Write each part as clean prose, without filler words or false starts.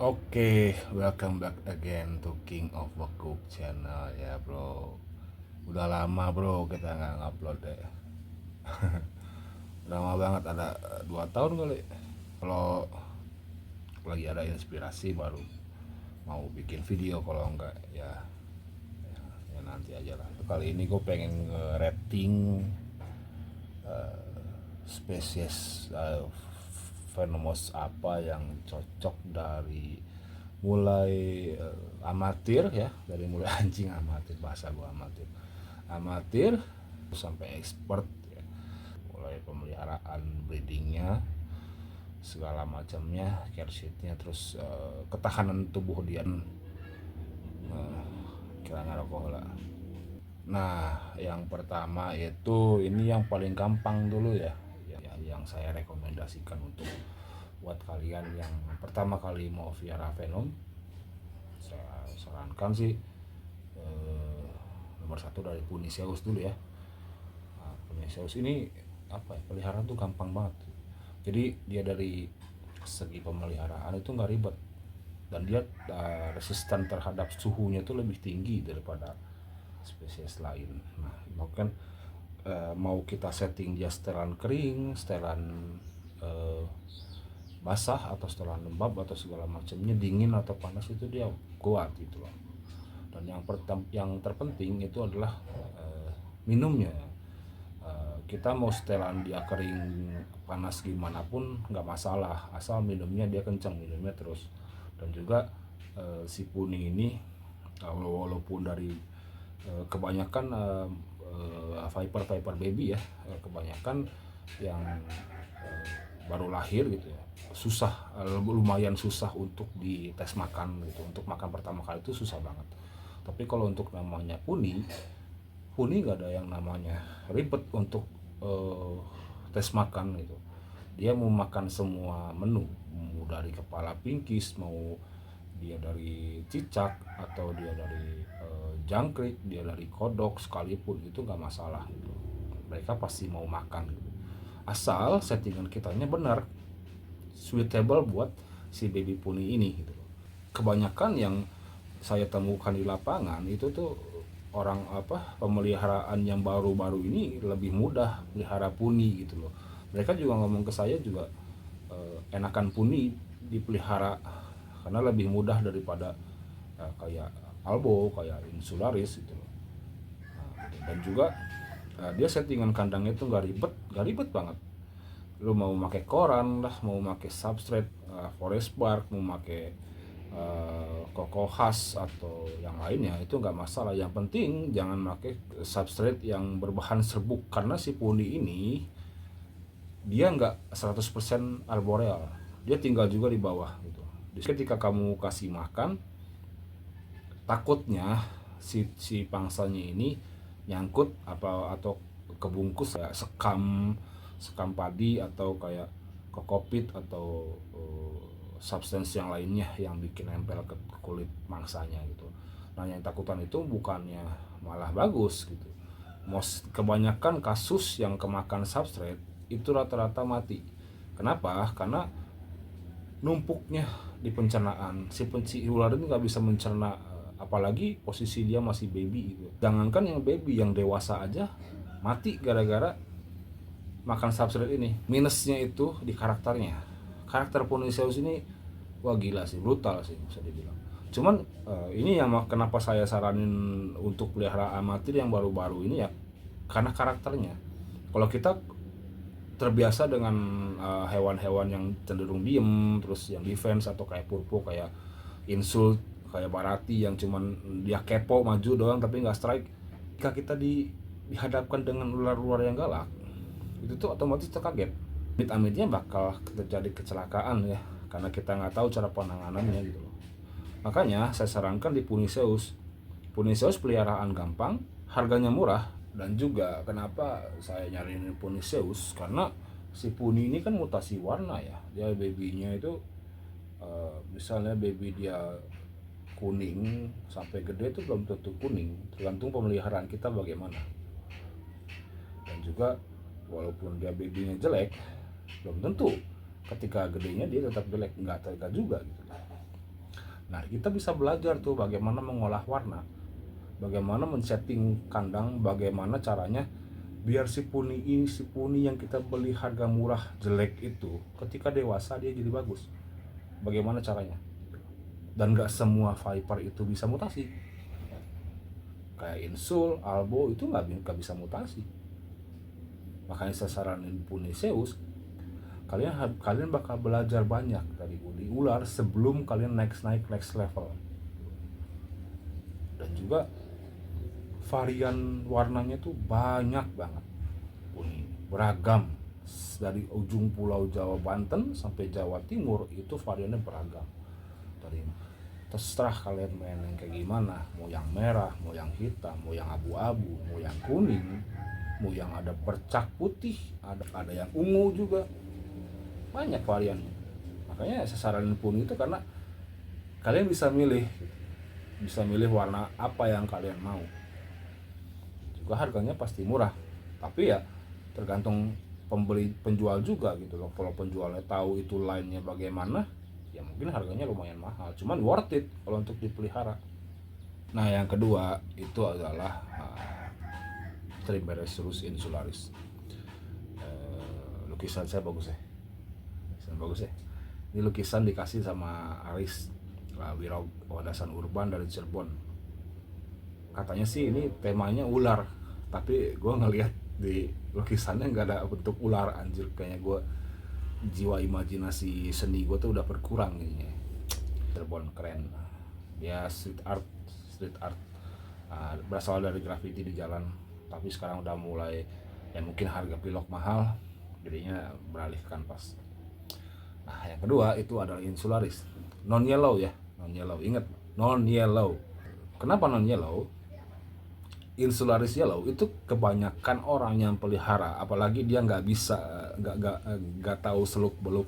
Oke, welcome back again to King of Cook channel ya bro. Udah lama bro kita nggak ngupload deh. Udah lama banget, ada 2 tahun kali. Kalau lagi ada inspirasi baru mau bikin video, kalau enggak ya nanti aja lah. Kali ini gue pengen rating spesies venomous apa yang cocok dari mulai amatir ya, dari mulai anjing amatir, bahasa gua amatir sampai expert ya. Mulai pemeliharaan, breedingnya, segala macamnya, care sheetnya, terus ketahanan tubuh dia, kira ngerokok lah. Nah, yang pertama itu ini yang paling gampang dulu ya, yang saya rekomendasikan untuk buat kalian yang pertama kali mau piara venom. Saya sarankan sih nomor satu dari Puniceus dulu ya. Nah, Puniceus ini apa ya, peliharaan tuh gampang banget. Jadi dia dari segi pemeliharaan itu nggak ribet, dan dia resisten terhadap suhunya itu lebih tinggi daripada spesies lain. Nah, bahkan mau kita setting dia setelan kering, setelan basah, atau setelan lembab, atau segala macamnya, dingin atau panas, itu dia kuat gitu loh. Dan yang terpenting itu adalah minumnya. Kita mau setelan dia kering, panas, gimana pun nggak masalah, asal minumnya dia kencang, minumnya terus. Dan juga si Puni ini walaupun dari kebanyakan Viper baby ya, kebanyakan yang baru lahir gitu ya, susah, lumayan susah untuk dites makan gitu. Untuk makan pertama kali itu susah banget. Tapi kalau untuk namanya Puni nggak ada yang namanya ribet untuk tes makan gitu. Dia mau makan semua menu, mau dari kepala pinkies, mau dia dari cicak, atau dia dari jangkrik, dia dari kodok sekalipun, itu nggak masalah gitu. Mereka pasti mau makan gitu. Asal settingan kitanya benar, suitable buat si baby puni ini gitu. Kebanyakan yang saya temukan di lapangan itu tuh orang pemeliharaan yang baru-baru ini lebih mudah pelihara puni gitu loh. Mereka juga ngomong ke saya juga, enakan puni dipelihara karena lebih mudah daripada kayak albo, kayak insularis gitu loh. Dan juga dia settingan kandangnya itu nggak ribet banget. Lu mau pakai koran lah, mau pakai substrate forest bark, mau pakai koko khas atau yang lainnya, itu nggak masalah. Yang penting jangan pakai substrate yang berbahan serbuk, karena si puni ini dia nggak 100% arboreal, dia tinggal juga di bawah gitu. Jadi ketika kamu kasih makan, takutnya si pangsanya ini nyangkut atau kebungkus kayak sekam padi, atau kayak kokopit, atau substance yang lainnya yang bikin nempel ke kulit mangsanya gitu. Nah, yang takutan itu bukannya malah bagus gitu. Kebanyakan kasus yang kemakan substrate itu rata-rata mati. Kenapa? Karena numpuknya di pencernaan, si ular itu nggak bisa mencerna, apalagi posisi dia masih baby gitu. Jangankan yang baby, yang dewasa aja mati gara-gara makan substrate ini. Minusnya itu di karakternya. Karakter Puniceus ini wah gila sih, brutal sih bisa dibilang. Cuman ini yang kenapa saya saranin untuk pelihara amatir yang baru-baru ini ya, karena karakternya. Kalau kita terbiasa dengan hewan-hewan yang cenderung diem, terus yang defense, atau kayak purpo, kayak insult, kayak barati yang cuman dia kepo maju doang tapi nggak strike. Jika kita dihadapkan dengan ular-ular yang galak, itu tuh otomatis terkaget. Amit-amitnya bakal terjadi kecelakaan ya, karena kita nggak tahu cara penanganannya gitu loh. Makanya saya sarankan di Puniceus. Puniceus peliharaan gampang, harganya murah. Dan juga kenapa saya nyariin Puniceus, karena si Puni ini kan mutasi warna ya. Dia babynya itu misalnya baby dia kuning sampai gede itu belum tentu kuning, tergantung pemeliharaan kita bagaimana. Dan juga walaupun dia babynya jelek, belum tentu ketika gedenya dia tetap jelek, nggak juga gitu. Nah, kita bisa belajar tuh bagaimana mengolah warna, bagaimana men-setting kandang, bagaimana caranya biar si puni yang kita beli harga murah jelek itu ketika dewasa dia jadi bagus. Bagaimana caranya? Dan gak semua Viper itu bisa mutasi. Kayak Insul, Albo itu gak bisa mutasi. Makanya saya saranin Puniceus, kalian bakal belajar banyak dari ular sebelum kalian next level. Dan juga varian warnanya tuh banyak banget, beragam, dari ujung pulau Jawa Banten sampai Jawa Timur itu variannya beragam. Dari terserah kalian main yang kayak gimana, mau yang merah, mau yang hitam, mau yang abu-abu, mau yang kuning, mau yang ada percak putih, ada yang ungu juga, banyak variannya. Makanya saya saranin Puni itu karena kalian bisa milih warna apa yang kalian mau. Juga harganya pasti murah, tapi ya tergantung penjual juga gitu loh. Kalau penjualnya tahu itu line-nya bagaimana, ya mungkin harganya lumayan mahal, cuman worth it kalau untuk dipelihara. Nah, yang kedua itu adalah Trimeresurus insularis. Lukisan saya bagus ya, ini lukisan dikasih sama Aris Wiraudasan Urban dari Cirebon. Katanya sih ini temanya ular, tapi gue ngelihat di lukisannya nggak ada bentuk ular. Anjir, kayaknya gue jiwa imajinasi seni gue tuh udah berkurang kayaknya. Cirebon keren ya, street art berasal dari graffiti di jalan, tapi sekarang udah mulai ya mungkin harga pilok mahal, jadinya beralih ke kanvas. Nah, yang kedua itu adalah insularis non yellow ya, ingat non yellow. Kenapa non yellow? Insularis yellow itu kebanyakan orang yang pelihara, apalagi dia nggak tahu seluk beluk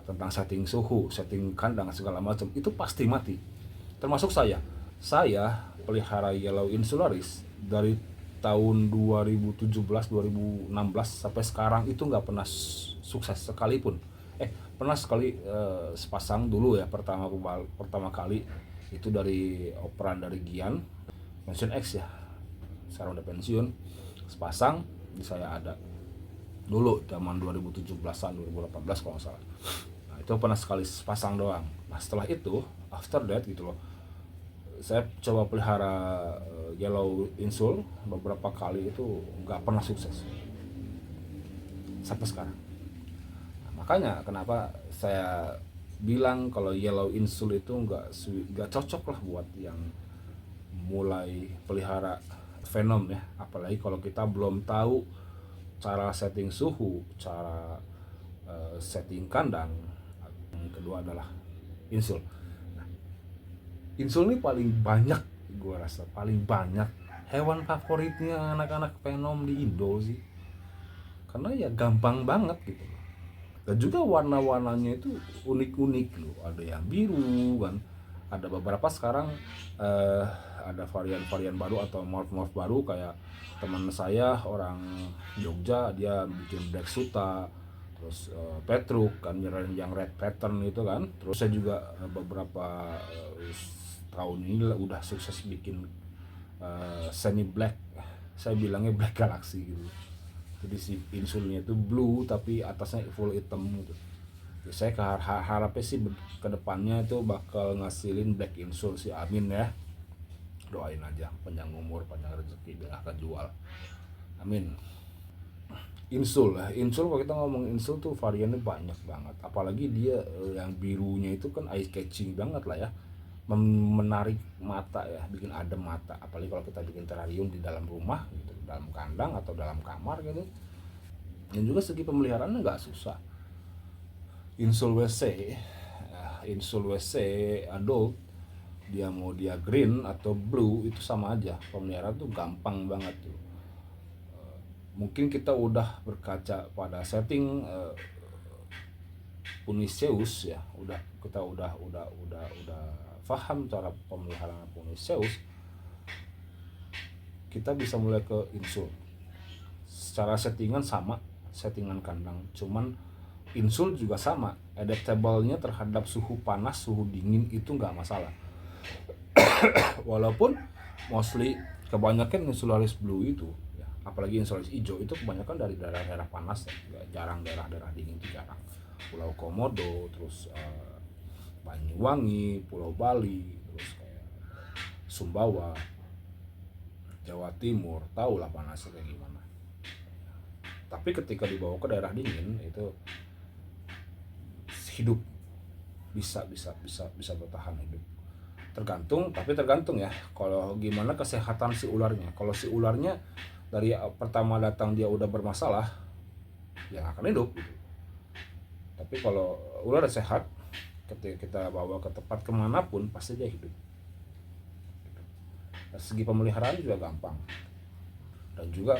tentang setting suhu, setting kandang segala macam, itu pasti mati. Termasuk saya pelihara yellow insularis dari tahun 2017-2016 sampai sekarang itu nggak pernah sukses sekalipun. Pernah sekali sepasang dulu ya, pertama kali itu dari operan dari Gian Pension X ya, sekarang udah pensiun. Sepasang di saya ada dulu zaman 2017-an 2018 kalau nggak salah. Nah, itu pernah sekali sepasang doang. Nah, setelah itu after that gitu loh, saya coba pelihara yellow insul beberapa kali, itu nggak pernah sukses sampai sekarang. Nah, makanya kenapa saya bilang kalau yellow insul itu nggak cocok lah buat yang mulai pelihara Venom ya, apalagi kalau kita belum tahu cara setting suhu, cara setting kandang. Yang kedua adalah insul. Nah, insul ini paling banyak, gue rasa paling banyak hewan favoritnya anak-anak Venom di Indo sih, karena ya gampang banget gitu. Dan juga warna-warnanya itu unik-unik loh, ada yang biru kan, ada beberapa sekarang ada varian-varian baru atau morph baru, kayak teman saya orang Jogja dia bikin Black Suta, terus Petruk kan yang red pattern itu kan. Terus saya juga beberapa tahun ini udah sukses bikin semi black, saya bilangnya black galaxy gitu. Jadi si insulnya itu blue tapi atasnya full hitam gitu. Jadi saya harapnya sih kedepannya itu bakal ngasilin black insul si Amin ya. Doain aja panjang umur, panjang rezeki, biar akan jual. Amin. Insul kalau kita ngomong insul tuh variannya banyak banget, apalagi dia yang birunya itu kan eye catching banget lah ya, menarik mata ya, bikin adem mata, apalagi kalau kita bikin terrarium di dalam rumah gitu, dalam kandang atau dalam kamar gitu. Dan juga segi pemeliharaannya nggak susah. Insul WC adult, dia mau dia green atau blue itu sama aja, pemeliharaan tuh gampang banget tuh. Mungkin kita udah berkaca pada setting Puniceus ya, kita udah paham cara pemeliharaan Puniceus. Kita bisa mulai ke insul. Secara settingan sama, settingan kandang, cuman insul juga sama, adaptable-nya terhadap suhu panas, suhu dingin itu nggak masalah. Walaupun mostly kebanyakan insularis blue itu ya, apalagi insularis hijau itu kebanyakan dari daerah-daerah panas ya, jarang daerah-daerah dingin itu jarang. Pulau Komodo, terus Banyuwangi, Pulau Bali, terus kayak Sumbawa, Jawa Timur, tahu lah panasnya kayak gimana. Tapi ketika dibawa ke daerah dingin itu hidup, bisa bertahan hidup. Tergantung ya, kalau gimana kesehatan si ularnya. Kalau si ularnya dari pertama datang dia udah bermasalah, ya akan hidup gitu. Tapi kalau ular sehat, ketika kita bawa ke tempat kemanapun pasti dia hidup. Dari segi pemeliharaan juga gampang, dan juga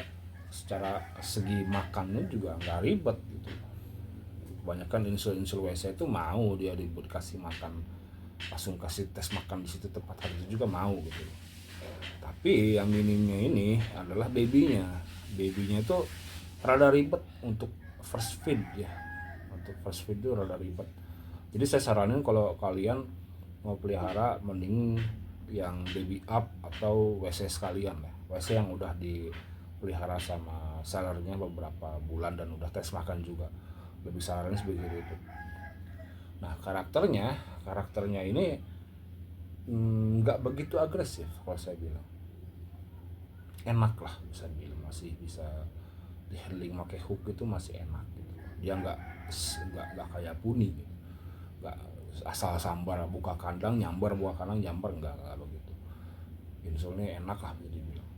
secara segi makannya juga nggak ribet gitu. Kebanyakan insul WC itu mau dia dikasih makan, langsung kasih tes makan di situ tempat hari itu juga mau gitu. Tapi yang minimnya ini adalah babynya itu rada ribet untuk first feed ya. Untuk first feed itu rada ribet. Jadi saya saranin kalau kalian mau pelihara, mending yang baby up atau WC sekalian ya. WC yang udah dipelihara sama sellernya beberapa bulan dan udah tes makan juga. Lebih saranin seperti itu. Nah, karakternya ini nggak begitu agresif kalau saya bilang. Enak lah bisa bilang, masih bisa di handling pakai hook itu masih enak gitu. Dia nggak kayak puni gitu. Nggak asal sambar buka kandang nyambar, nggak begitu. Insulnya enak lah bisa dibilang.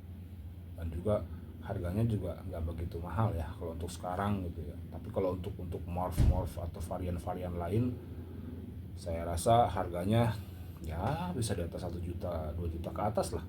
Dan juga harganya juga nggak begitu mahal ya kalau untuk sekarang gitu ya. Tapi kalau untuk morph atau varian lain, saya rasa harganya ya bisa di atas 1 juta, 2 juta ke atas lah.